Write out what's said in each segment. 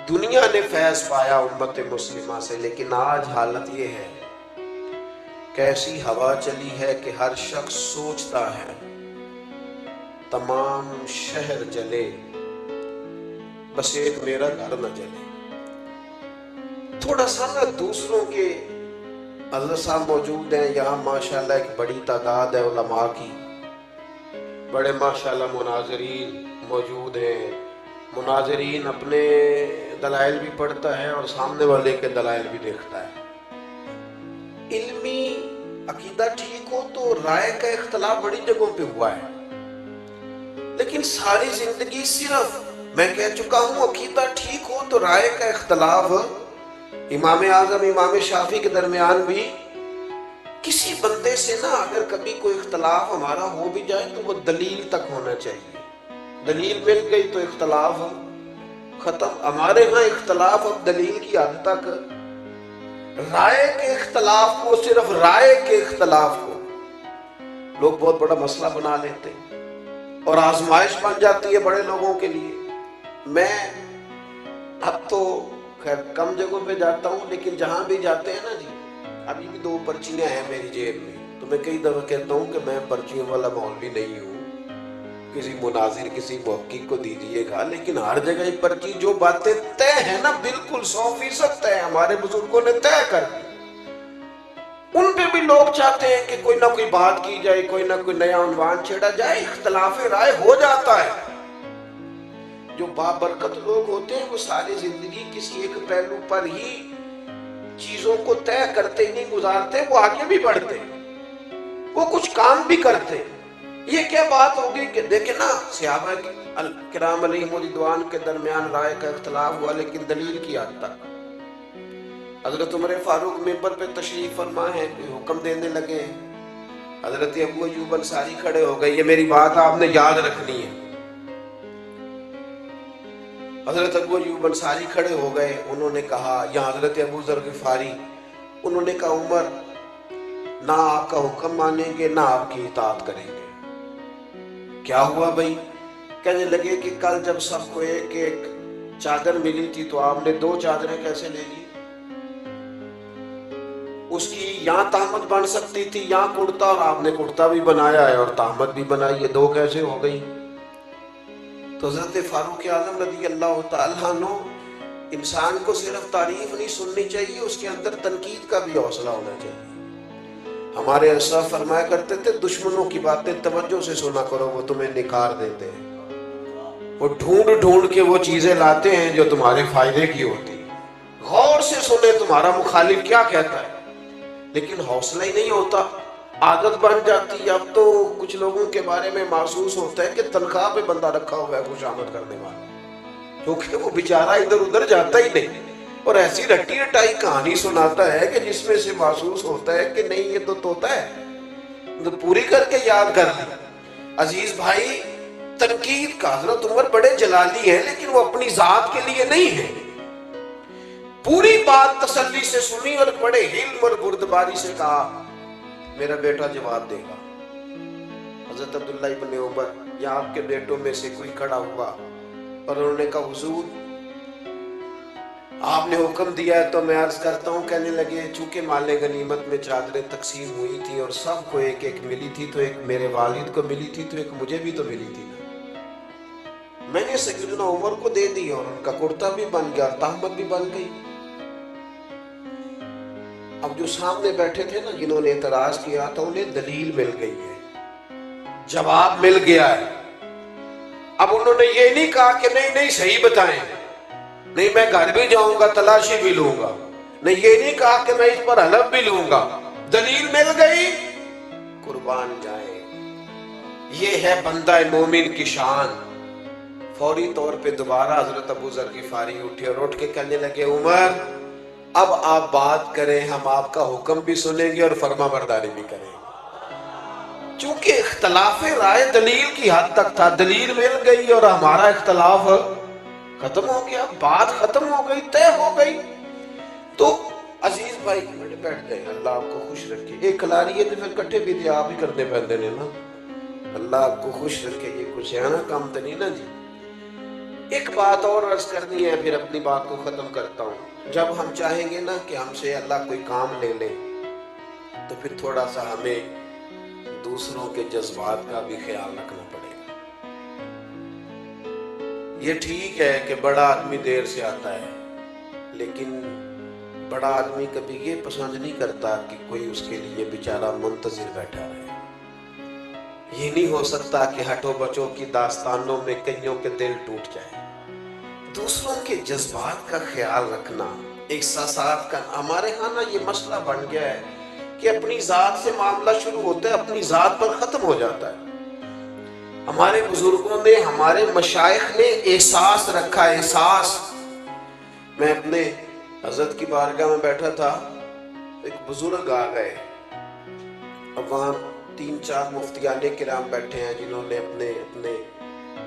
دنیا نے فیض پایا امت مسلمہ سے، لیکن آج حالت یہ ہے کیسی ہوا چلی ہے کہ ہر شخص سوچتا ہے تمام شہر جلے بس ایک میرا گھر نہ جلے۔ تھوڑا سا نا دوسروں کے، حضرت صاحب موجود ہیں یہاں ماشاءاللہ، ایک بڑی تعداد ہے علماء کی، بڑے ماشاءاللہ مناظرین موجود ہیں، مناظرین اپنے دلائل بھی پڑھتا ہے اور سامنے والے کے دلائل بھی دیکھتا ہے۔ علمی عقیدہ ٹھیک ہو تو رائے کا اختلاف بڑی جگہوں پہ ہوا ہے، لیکن ساری زندگی صرف میں کہہ چکا ہوں عقیدہ ٹھیک ہو تو رائے کا اختلاف امام اعظم امام شافعی کے درمیان بھی کسی بندے سے نا اگر کبھی کوئی اختلاف ہمارا ہو بھی جائے تو وہ دلیل تک ہونا چاہیے، دلیل مل گئی تو اختلاف ختم۔ ہمارے ہاں اختلاف اب دلیل کی حد تک، رائے کے اختلاف کو، صرف رائے کے اختلاف کو لوگ بہت بڑا مسئلہ بنا لیتے اور آزمائش بن جاتی ہے بڑے لوگوں کے لیے۔ میں اب تو خیر کم جگہوں پہ جاتا ہوں، لیکن جہاں بھی جاتے ہیں نا جی، ابھی بھی 2 پرچیاں ہیں میری جیب میں، تو میں کئی دفعہ کہتا ہوں کہ میں پرچیوں والا مولوی نہیں ہوں، کسی مناظر کسی محقق کو دیجئے گا، لیکن ہر جگہ ایک پرچی، جو باتیں طے ہیں نا بالکل 100% طے ہمارے بزرگوں نے طے کر دی، ان پہ بھی لوگ چاہتے ہیں کہ کوئی نہ کوئی بات کی جائے، کوئی نہ کوئی نیا عنوان چھیڑا جائے، اختلاف رائے ہو جاتا ہے۔ جو بابرکت لوگ ہوتے ہیں وہ ساری زندگی کسی ایک پہلو پر ہی چیزوں کو طے کرتے ہی نہیں گزارتے، وہ آگے بھی بڑھتے، وہ کچھ کام بھی کرتے۔ یہ کیا بات ہوگی کہ دیکھیں نا صحابہ کرام علیہم رضوان کے درمیان رائے کا اختلاف ہوا، لیکن دلیل کی حد تک۔ حضرت عمر فاروق منبر پہ تشریف فرما ہے، حکم دینے لگے، حضرت ابو ایوب انصاری کھڑے ہو گئے، یہ میری بات آپ نے یاد رکھنی ہے۔ حضرت ابو ایوب انصاری کھڑے ہو گئے، انہوں نے کہا، یا حضرت ابو ذر غفاری، انہوں نے کہا عمر نہ آپ کا حکم مانیں گے نہ آپ کی اطاعت کریں گے۔ کیا ہوا بھائی؟ کہنے لگے کہ کل جب سب کو ایک ایک چادر ملی تھی تو آپ نے 2 چادریں کیسے لے لی؟ اس کی یہاں تہمت بن سکتی تھی یہاں کرتا، اور آپ نے کرتا بھی بنایا ہے اور تہمت بھی بنائی ہے، 2 کیسے ہو گئی؟ تو حضرت فاروق اعظم رضی اللہ تعالیٰ عنہ، انسان کو صرف تعریف نہیں سننی چاہیے، اس کے اندر تنقید کا بھی حوصلہ ہونا چاہیے۔ ہمارے اسلاف فرمایا کرتے تھے دشمنوں کی باتیں توجہ سے سنا کرو، وہ تمہیں نکار دیتے ہیں، وہ ڈھونڈ ڈھونڈ کے وہ چیزیں لاتے ہیں جو تمہارے فائدے کی ہوتی۔ غور سے سنے تمہارا مخالف کیا کہتا ہے، لیکن حوصلہ ہی نہیں ہوتا، عادت بن جاتی ہے۔ اب تو کچھ لوگوں کے بارے میں محسوس ہوتا ہے کہ تنخواہ پہ بندہ رکھا ہوا ہے خوشامد کرنے والا، کیونکہ وہ بیچارہ ادھر ادھر جاتا ہی نہیں، اور ایسی رٹی رٹائی کہانی سناتا ہے کہ جس میں سے محسوس ہوتا ہے کہ نہیں یہ تو طوطا ہے، تو پوری کر کے یاد کر لی۔ عزیز بھائی، تنقید کا حضرت عمر بڑے جلالی ہیں، لیکن وہ اپنی ذات کے لیے نہیں ہے، پوری بات تسلی سے سنی اور بڑے علم اور بردباری سے کہا میرا بیٹا جواب دے گا۔ حضرت عبداللہ ابن عمر یا آپ کے بیٹوں میں سے کوئی کھڑا ہوا اور انہوں نے کہا حضور آپ نے حکم دیا ہے تو میں عرض کرتا ہوں۔ کہنے لگے چونکہ مال غنیمت میں چادریں تقسیم ہوئی تھی اور سب کو ایک ایک ملی تھی، تو ایک میرے والد کو ملی تھی تو ایک مجھے بھی تو ملی تھی نا، میں نے سیدنا عمر کو دے دی اور ان کا کرتا بھی بن گیا اور تہمت بھی بن گئی۔ اب جو سامنے بیٹھے تھے نا جنہوں نے اعتراض کیا تھا، انہیں دلیل مل گئی ہے، جواب مل گیا ہے۔ اب انہوں نے یہ نہیں کہا کہ نہیں صحیح بتائیں، نہیں میں گھر بھی جاؤں گا تلاشی بھی لوں گا، نہیں یہ نہیں کہا کہ میں اس پر حلف بھی لوں گا، دلیل مل گئی، قربان جائیں۔ یہ ہے بندہ مومن کی شان۔ فوری طور پہ دوبارہ حضرت ابو ذر غفاری اٹھے اور اٹھ کے کہنے لگے عمر اب آپ بات کریں، ہم آپ کا حکم بھی سنیں گے اور فرما برداری بھی کریں گے۔ چونکہ اختلاف رائے دلیل کی حد تک تھا، دلیل مل گئی اور ہمارا اختلاف ختم ہو گیا، بات ختم ہو گئی، طے ہو گئی۔ تو عزیز بھائی بڑے بیٹھ گئے، اللہ آپ کو خوش رکھے۔ ایک کھلاری ہے تو پھر کٹھے بھی دے آپ ہی کرنے پہنتے نے نا، اللہ آپ کو خوش رکھے۔ یہ کچھ ہے نا کام تو نہیں نا جی۔ ایک بات اور عرض کرنی ہے، پھر اپنی بات کو ختم کرتا ہوں۔ جب ہم چاہیں گے نا کہ ہم سے اللہ کوئی کام لے لے، تو پھر تھوڑا سا ہمیں دوسروں کے جذبات کا بھی خیال رکھنا پڑے گا۔ یہ ٹھیک ہے کہ بڑا آدمی دیر سے آتا ہے، لیکن بڑا آدمی کبھی یہ پسند نہیں کرتا کہ کوئی اس کے لیے بیچارہ منتظر بیٹھا رہے۔ یہ نہیں ہو سکتا کہ ہٹو بچوں کی داستانوں میں کئیوں کے دل ٹوٹ جائیں۔ دوسروں کے جذبات کا خیال رکھنا، احساسات کا، ہمارے ہاں نا یہ مسئلہ بن گیا ہے کہ اپنی ذات سے معاملہ شروع ہوتا ہے، اپنی ذات پر ختم ہو جاتا ہے۔ ہمارے بزرگوں نے، ہمارے مشائخ نے احساس رکھا، احساس۔ میں اپنے حضرت کی بارگاہ میں بیٹھا تھا، ایک بزرگ آ گئے، اب وہاں 3-4 مفتیان کرام بیٹھے ہیں جنہوں نے اپنے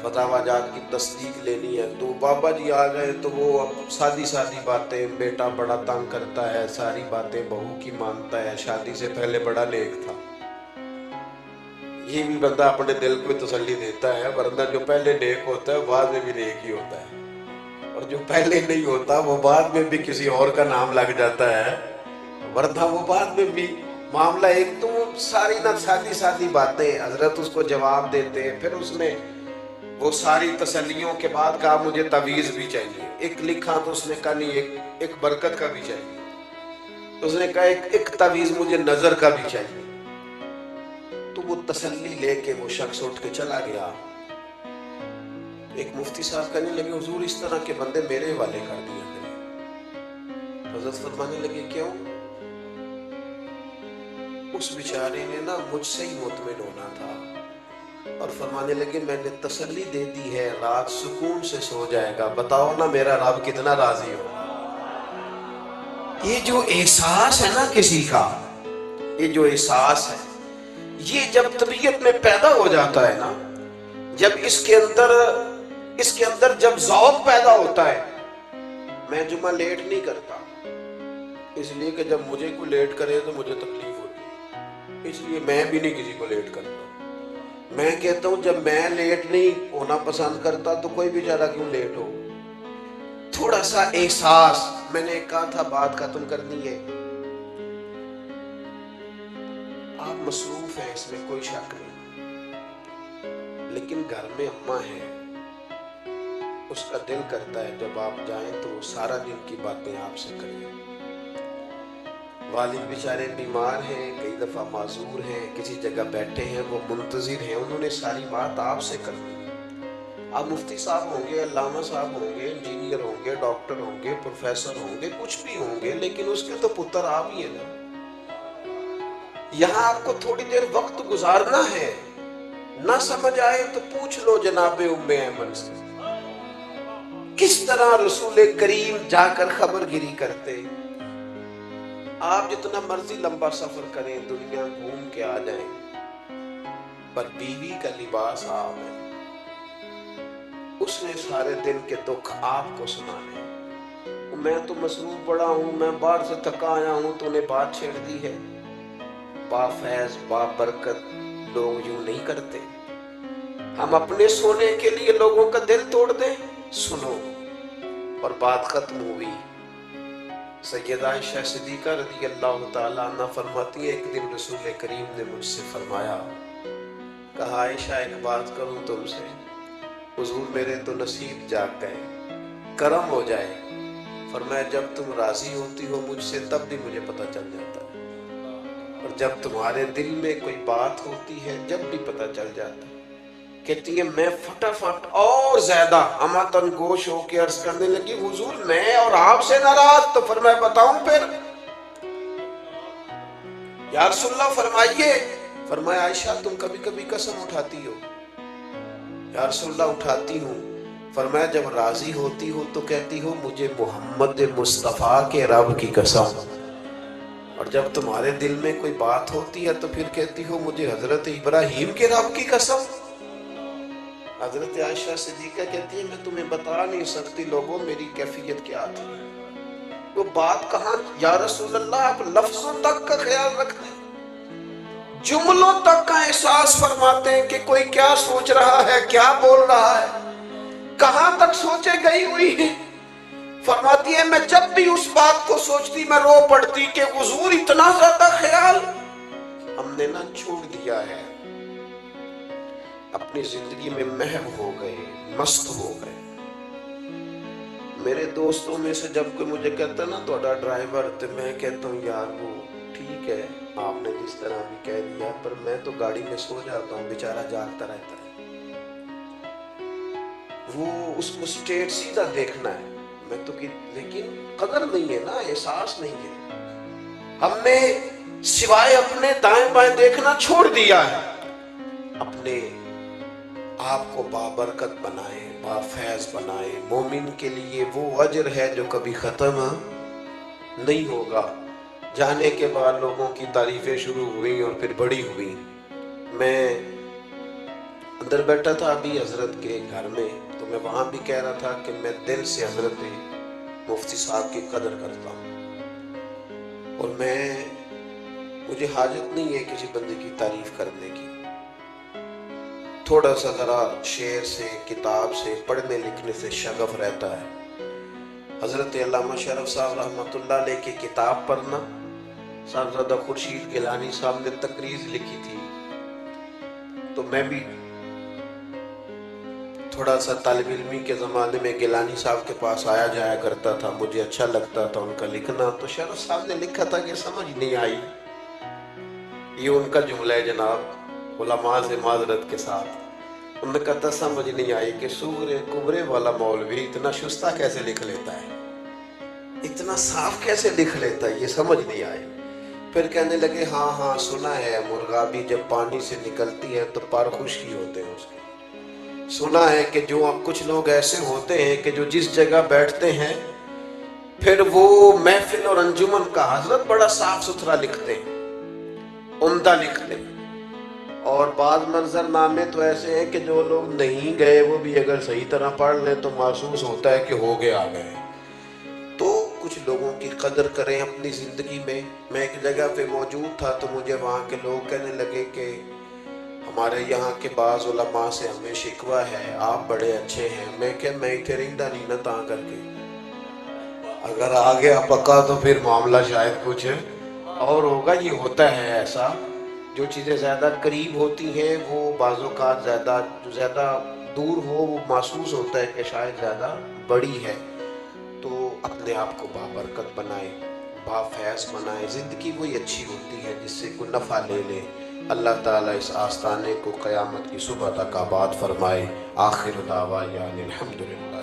فتاوی جات کی تصدیق لینی ہے، تو بابا جی آ گئے تو وہ اب سادی باتیں، بیٹا بڑا تنگ کرتا ہے، ساری باتیں بہو کی مانتا ہے، شادی سے پہلے بڑا نیک تھا۔ یہ بھی بندہ اپنے دل کو تسلی دیتا ہے، ورنہ جو پہلے نیک ہوتا ہے بعد میں بھی نیک ہی ہوتا ہے، اور جو پہلے نہیں ہوتا وہ بعد میں بھی کسی اور کا نام لگ جاتا ہے، ورنہ وہ بعد میں بھی معاملہ ایک تو ساری نہ سادی باتیں حضرت اس کو جواب دیتے ہیں، پھر اس میں وہ ساری تسلیوں کے بعد کہا مجھے تعویذ بھی چاہیے، ایک لکھا تو اس نے کہا نہیں ایک برکت کا بھی چاہیے، اس نے کہا ایک تعویذ مجھے نظر کا بھی چاہیے۔ تو وہ تسلی لے کے وہ شخص اٹھ کے چلا گیا۔ ایک مفتی صاحب کہنے لگے حضور اس طرح کے بندے میرے حوالے کر دیا کریں۔ حضرت فرمانے لگے کیوں؟ اس بیچارے نے نا مجھ سے ہی مطمئن ہونا تھا، اور فرمانے لگے میں نے تسلی دے دی ہے، رات سکون سے سو جائے گا، بتاؤ نا میرا رب کتنا راضی ہو۔ یہ جو احساس ہے نا کسی کا، یہ جو احساس ہے، یہ جب طبیعت میں پیدا ہو جاتا ہے نا، جب اس کے اندر جب ذوق پیدا ہوتا ہے۔ میں جمعہ لیٹ نہیں کرتا، اس لیے کہ جب مجھے کوئی لیٹ کرے تو مجھے تکلیف ہوتی ہے، اس لیے میں بھی نہیں کسی کو لیٹ کرتا۔ میں کہتا ہوں جب میں لیٹ نہیں ہونا پسند کرتا تو کوئی بیچارہ کیوں لیٹ ہو۔ تھوڑا سا احساس، میں نے کہا تھا بات ختم کرنی ہے، آپ مصروف ہیں اس میں کوئی شک نہیں، لیکن گھر میں اماں ہے، اس کا دل کرتا ہے جب آپ جائیں تو وہ سارا دن کی باتیں آپ سے کریں۔ والد بیچارے بیمار ہیں، کئی دفعہ معذور ہیں، کسی جگہ بیٹھے ہیں، وہ منتظر ہیں، انہوں نے ساری بات آپ سے کرنی۔ آپ مفتی صاحب ہوں گے، علامہ صاحب ہوں گے، انجینئر ہوں گے، ڈاکٹر ہوں گے، پروفیسر ہوں گے، کچھ بھی ہوں گے، لیکن اس کے تو پتر آپ ہی ہیں نا۔ یہاں آپ کو تھوڑی دیر وقت گزارنا ہے، نہ سمجھ آئے تو پوچھ لو جناب ام ایمن سے، کس طرح رسول کریم جا کر خبر گیری کرتے۔ آپ جتنا مرضی لمبا سفر کریں، دنیا گھوم کے آ جائیں، پر بیوی کا لباس آپ ہے، اس نے سارے دن کے دکھ آپ کو سنانے۔ میں تو مصروف بڑا ہوں، میں باہر سے تھکا آیا ہوں، تو نے بات چھیڑ دی ہے۔ با فیض با برکت لوگ یوں نہیں کرتے، ہم اپنے سونے کے لیے لوگوں کا دل توڑ دیں۔ سنو، اور بات ختم ہوئی۔ سیدہ عائشہ صدیقہ رضی اللہ تعالیٰ عنہ فرماتی ہے ایک دن رسول کریم نے مجھ سے فرمایا، کہا عائشہ ایک بات کروں تم سے، حضور میرے تو نصیب جاگ گئے، کرم ہو جائے۔ فرمایا جب تم راضی ہوتی ہو مجھ سے تب بھی مجھے پتہ چل جاتا ہے، اور جب تمہارے دل میں کوئی بات ہوتی ہے جب بھی پتہ چل جاتا ہے۔ کہتی ہے میں فٹافٹ اور زیادہ ہمتن گوش ہو کے عرض کرنے لگی حضور میں اور آپ سے ناراض؟ تو فرمایا بتاؤں پھر؟ یا رسول اللہ فرمائیے۔ فرمایا عائشہ تم کبھی کبھی قسم اٹھاتی ہو؟ یا رسول اللہ اٹھاتی ہوں۔ فرمایا جب راضی ہوتی ہو تو کہتی ہو مجھے محمد مصطفیٰ کے رب کی قسم، اور جب تمہارے دل میں کوئی بات ہوتی ہے تو پھر کہتی ہو مجھے حضرت ابراہیم کے رب کی قسم۔ حضرت عائشہ صدیقہ کہتی ہے میں تمہیں بتا نہیں سکتی لوگوں میری کیفیت کیا تھی۔ وہ بات کہاں یا رسول اللہ، آپ لفظوں تک کا خیال رکھتے ہیں، جملوں تک کا احساس فرماتے ہیں کہ کوئی کیا سوچ رہا ہے، کیا بول رہا ہے۔ کہاں تک سوچے گئی ہوئی ہے. فرماتی ہے میں جب بھی اس بات کو سوچتی میں رو پڑتی کہ حضور اتنا زیادہ خیال ہم نے نہ چھوڑ دیا ہے، اپنی زندگی میں محو ہو گئے، مست ہو گئے. میرے دوستوں میں سے جب کوئی مجھے کہتا ہے نا تھوڑا ڈرائیور، تو میں کہتا ہوں یار وہ ٹھیک ہے آپ نے جس طرح بھی کہہ دیا، پر میں تو گاڑی میں سو جاتا ہوں، بیچارہ جاگتا رہتا ہے. وہ اس کو اسٹیٹ سیدھا دیکھنا ہے، میں تو لیکن قدر نہیں ہے نا، احساس نہیں ہے. ہم نے سوائے اپنے دائیں بائیں دیکھنا چھوڑ دیا ہے. اپنے آپ کو بابرکت بنائے، بافیض بنائے. مومن کے لیے وہ اجر ہے جو کبھی ختم نہیں ہوگا. جانے کے بعد لوگوں کی تعریفیں شروع ہوئی اور پھر بڑی ہوئی. میں اندر بیٹھا تھا ابھی حضرت کے گھر میں، تو میں وہاں بھی کہہ رہا تھا کہ میں دل سے حضرت مفتی صاحب کی قدر کرتا ہوں، اور مجھے حاجت نہیں ہے کسی بندے کی تعریف کرنے کی. تھوڑا سا ذرا شعر سے، کتاب سے، پڑھنے لکھنے سے شغف رہتا ہے. حضرت علامہ شرف صاحب رحمۃ اللہ علیہ کی کتاب پڑھنا، صاحبزادہ خورشید گیلانی صاحب نے تقریر لکھی تھی، تو میں بھی تھوڑا سا طالب علمی کے زمانے میں گیلانی صاحب کے پاس آیا جایا کرتا تھا، مجھے اچھا لگتا تھا ان کا لکھنا. تو شرف صاحب نے لکھا تھا کہ سمجھ نہیں آئی، یہ ان کا جملہ ہے جناب، علماء سے معذرت کے ساتھ. انہوں نے کہا سمجھ نہیں آئی کہ سغرے کبرے والا مولوی اتنا شستہ کیسے لکھ لیتا ہے، اتنا صاف کیسے لکھ لیتا ہے، یہ سمجھ نہیں آئی. پھر کہنے لگے ہاں سنا ہے مرغابی جب پانی سے نکلتی ہے تو پر خشکی ہوتے ہیں اس کے. سنا ہے کہ جو کچھ لوگ ایسے ہوتے ہیں کہ جو جس جگہ بیٹھتے ہیں پھر وہ محفل اور انجمن کا حضرت بڑا صاف ستھرا لکھتے ہیں، عمدہ لکھتے ہیں. اور بعض منظر نامے تو ایسے ہیں کہ جو لوگ نہیں گئے وہ بھی اگر صحیح طرح پڑھ لیں تو محسوس ہوتا ہے کہ ہو گیا آ گئے. تو کچھ لوگوں کی قدر کریں اپنی زندگی میں. میں ایک جگہ پہ موجود تھا تو مجھے وہاں کے لوگ کہنے لگے کہ ہمارے یہاں کے بعض علماء سے ہمیں شکوہ ہے، آپ بڑے اچھے ہیں. میں کہ میں اتنے رہندہ نہیں نہ تاں کر کے، اگر آ گیا پکا تو پھر معاملہ شاید کچھ اور ہوگا. یہ ہوتا ہے ایسا، جو چیزیں زیادہ قریب ہوتی ہیں وہ بعض اوقات زیادہ دور ہو وہ محسوس ہوتا ہے کہ شاید زیادہ بڑی ہے. تو اپنے آپ کو بابرکت بنائے، بافیض بنائے. زندگی وہی اچھی ہوتی ہے جس سے کوئی نفع لے لے. اللہ تعالیٰ اس آستانے کو قیامت کی صبح تک آباد فرمائے. آخر دعوانا الحمدللہ.